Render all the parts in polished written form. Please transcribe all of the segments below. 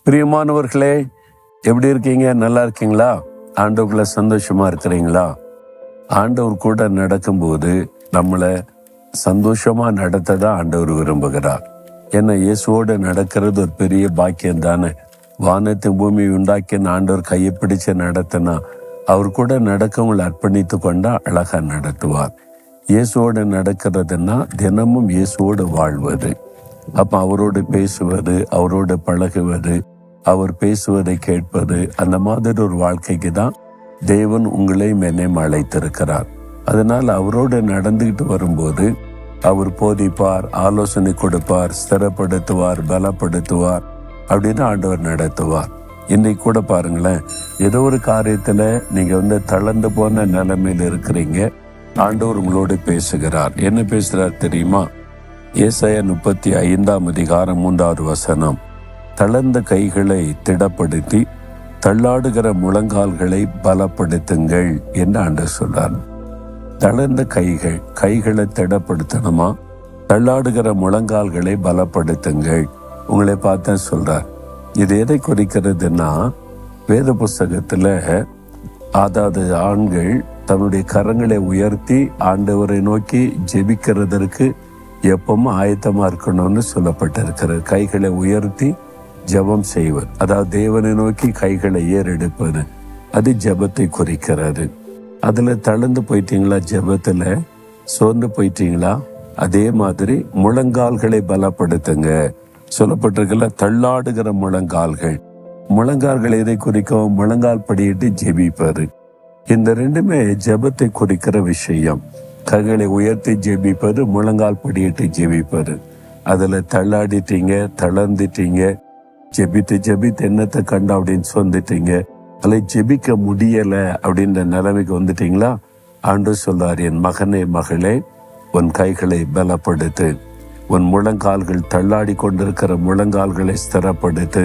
பிரியமானவர்களே, எப்படி இருக்கீங்க? நல்லா இருக்கீங்களா? ஆண்டவர்களை சந்தோஷமா இருக்கிறீங்களா? ஆண்டவர் கூட நடக்கும்போது நம்மளை சந்தோஷமா நடத்ததான் ஆண்டவர் விரும்புகிறார். ஏன்னா இயேசுவோடு நடக்கிறது ஒரு பெரிய பாக்கியம் தானே. வானத்தின் பூமி உண்டாக்கின ஆண்டவர் கையை பிடிச்சு நடத்தினா அவர் கூட நடக்கவங்களை அர்ப்பணித்து கொண்டா அழகா நடத்துவார். இயேசுவோடு நடக்கிறதுனா தினமும் இயேசுவோடு வாழ்வது. அப்ப அவரோடு பேசுவது, அவரோடு பழகுவது, அவர் பேசுவதை கேட்பது, அந்த மாதிரி ஒரு வாழ்க்கைக்கு தான் தேவன் உங்களையும் என்னையும் அழைத்திருக்கிறார். அதனால அவரோடு நடந்துகிட்டு வரும்போது அவர் போதிப்பார், ஆலோசனை கொடுப்பார், ஸ்திரப்படுத்துவார், பலப்படுத்துவார், அப்படின்னு ஆண்டவர் நடத்துவார். இன்னைக்கு கூட பாருங்களேன், ஏதோ ஒரு காரியத்துல நீங்க தளர்ந்து போன நிலைமையில இருக்கிறீங்க. ஆண்டவர் உங்களோடு பேசுகிறார். என்ன பேசுறார் தெரியுமா? ஏசாயா 35:3 தளர்ந்த கைகளை திடப்படுத்தி தள்ளாடுகிற முழங்கால்களை பலப்படுத்துங்கள் என்று ஆண்டவர் சொல்றார். தளர்ந்த கைகளை திடப்படுத்தணுமா? தள்ளாடுகிற முழங்கால்களை பலப்படுத்துங்கள். உங்களை பார்த்தா சொல்றார். இது எதை குறிக்கிறதுனா, வேத புஸ்தகத்துல அதாவது ஆண்கள் தன்னுடைய கரங்களை உயர்த்தி ஆண்டவரை நோக்கி ஜெபிக்கிறதற்கு எப்பவும் ஆயத்தமா இருக்கணும்னு சொல்லப்பட்டிருக்கிறது. கைகளை உயர்த்தி ஜெபம் செய்வது, அதாவது தேவனை நோக்கி கைகளை ஏறெடுப்பது, அது ஜெபத்தை குறிக்கிறது. அதுல தளர்ந்து போயிட்டீங்களா? ஜெபத்துல சோர்ந்து போயிட்டீங்களா? அதே மாதிரி முழங்கால்களை பலப்படுத்துங்க சொல்லப்பட்டிருக்கல. தள்ளாடுகிற முழங்கால்கள் எதை குறிக்கும்? முழங்கால் படியிட்டு ஜெபிப்பது. இந்த ரெண்டுமே ஜெபத்தை குறிக்கிற விஷயம். கைகளை உயர்த்தி ஜெபிப்பது, முழங்கால் படியிட்டு ஜெபிப்பது. அதுல தள்ளாடிட்டீங்க, தளர்ந்துட்டீங்க, ஜெபித்து என்னத்தை கண்டா அப்படின்னு சொல்லிட்டீங்க, அதை ஜெபிக்க முடியல அப்படின்ற நிலைமைக்கு வந்துட்டீங்களா? ஆண்டவர் சொல்றார், என் மகனே மகளே, உன் கைகளை பலப்படுத்து, உன் முழங்கால்கள் தள்ளாடி கொண்டிருக்கிற முழங்கால்களை ஸ்திரப்படுத்து.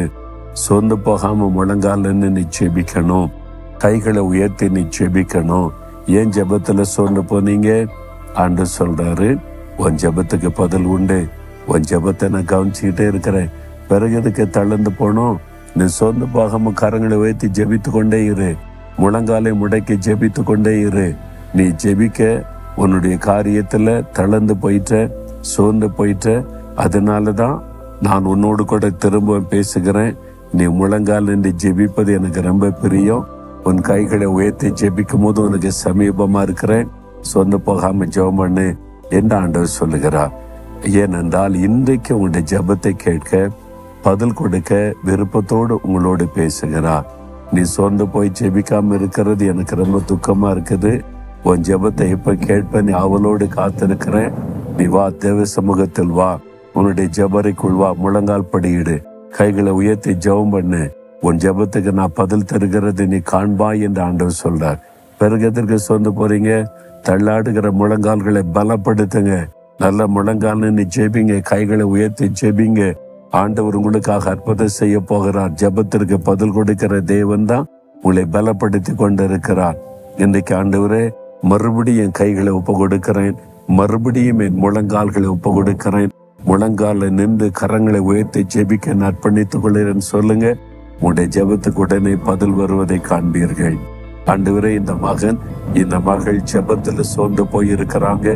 சோர்ந்து போகாம முழங்கால் நீ ஜெபிக்கணும், கைகளை உயர்த்தி நீ ஜெபிக்கணும். ஏன் ஜெபத்துல சோர்ந்து போனீங்க? ஆண்டவர் சொல்றாரு, உன் ஜெபத்துக்கு பதில் உண்டு. உன் ஜெபத்தை நான் கவனிச்சுக்கிட்டே இருக்கிறேன். பிறகு எதுக்கு தளர்ந்து போனோம்? நீ சோர்ந்து போகாம கரங்களை உயர்த்தி ஜெபித்து கொண்டே இரு, முழங்காலை முடக்கி ஜெபித்து கொண்டே இரு. நீ ஜெபிக்க உன்னுடைய காரியத்துல தளர்ந்து போயிட்ட, சோர்ந்து போயிட்ட. அதனாலதான் நான் உன்னோடு கூட திரும்ப பேசுகிறேன். நீ முழங்கால் நின்று ஜெபிப்பது எனக்கு ரொம்ப பிரியம். உன் கைகளை உயர்த்தி ஜெபிக்கும் போது உனக்கு சமீபமா இருக்கிறேன். சொந்து போகாம ஜெபம் பண்ணு என்று ஆண்டவர் சொல்லுகிறார். ஏனென்றால் இன்றைக்கு உங்களுடைய ஜெபத்தை கேட்க, பதில் கொடுக்க விருப்பத்தோடு உங்களோடு பேசுகிறார். நீ சொந்து போய் ஜெபிக்காம இருக்கிறது எனக்கு ரொம்ப துக்கமா இருக்குது. உன் ஜெபத்தை எப்ப கேட்ப நீ அவளோடு காத்திருக்கிறேன். நீ வா, தேவ சமூகத்தில் வா, உன்னுடைய ஜெபரைக்குள் வா, முழங்கால் படியிடு, கைகளை உயர்த்தி ஜெபம் பண்ணு. உன் ஜெபத்துக்கு நான் பதில் தருகிறது நீ காண்பாய் என்று ஆண்டவர் சொல்றார். பிறகு எதற்கு சொந்து போறீங்க? தள்ளாடுகிற முழங்கால்களை பலப்படுத்துங்க. நல்ல முழங்கால் நீ ஜெபிங்க, கைகளை உயர்த்தி ஜெபிங்க. ஆண்டவர் உங்களுக்காக அற்புதம் செய்ய போகிறார். ஜெபத்திற்கு பதில் கொடுக்கிற தேவன் தான் உங்களை பலப்படுத்தி கொண்டிருக்கிறார். இன்றைக்கு ஆண்டவரே, மறுபடியும் என் கைகளை ஒப்பு கொடுக்கிறேன், மறுபடியும் என் முழங்கால்களை ஒப்பு கொடுக்கிறேன். முழங்கால நின்று கரங்களை உயர்த்தி ஜெபிக்க அர்ப்பணித்துக் கொள்கிறேன் சொல்லுங்க. உங்களுடைய ஜெபத்துக்கு உடனே பதில் வருவதை காண்பீர்கள். ஆண்டவரே, இந்த மகன் இந்த மகள் ஜெபத்துல சோர்ந்து போயிருக்கிறாங்க.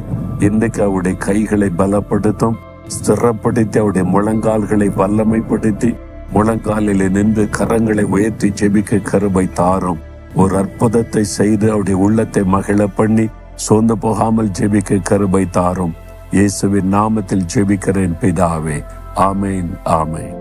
இன்றைக்கு அவருடைய கைகளை பலப்படுத்தும், ஸ்திரப்படுத்தி அவருடைய முழங்கால்களை வல்லமைப்படுத்தி முழங்காலில் நின்று கரங்களை உயர்த்தி ஜெபிக்க கிருபை தாரும். ஒரு அற்புதத்தை செய்து அவருடைய உள்ளத்தை மகிழ பண்ணி சோர்ந்து போகாமல் ஜெபிக்க கிருபை தாரும். இயேசுவின் நாமத்தில் ஜெபிக்கிறேன் பிதாவே. ஆமேன், ஆமேன்.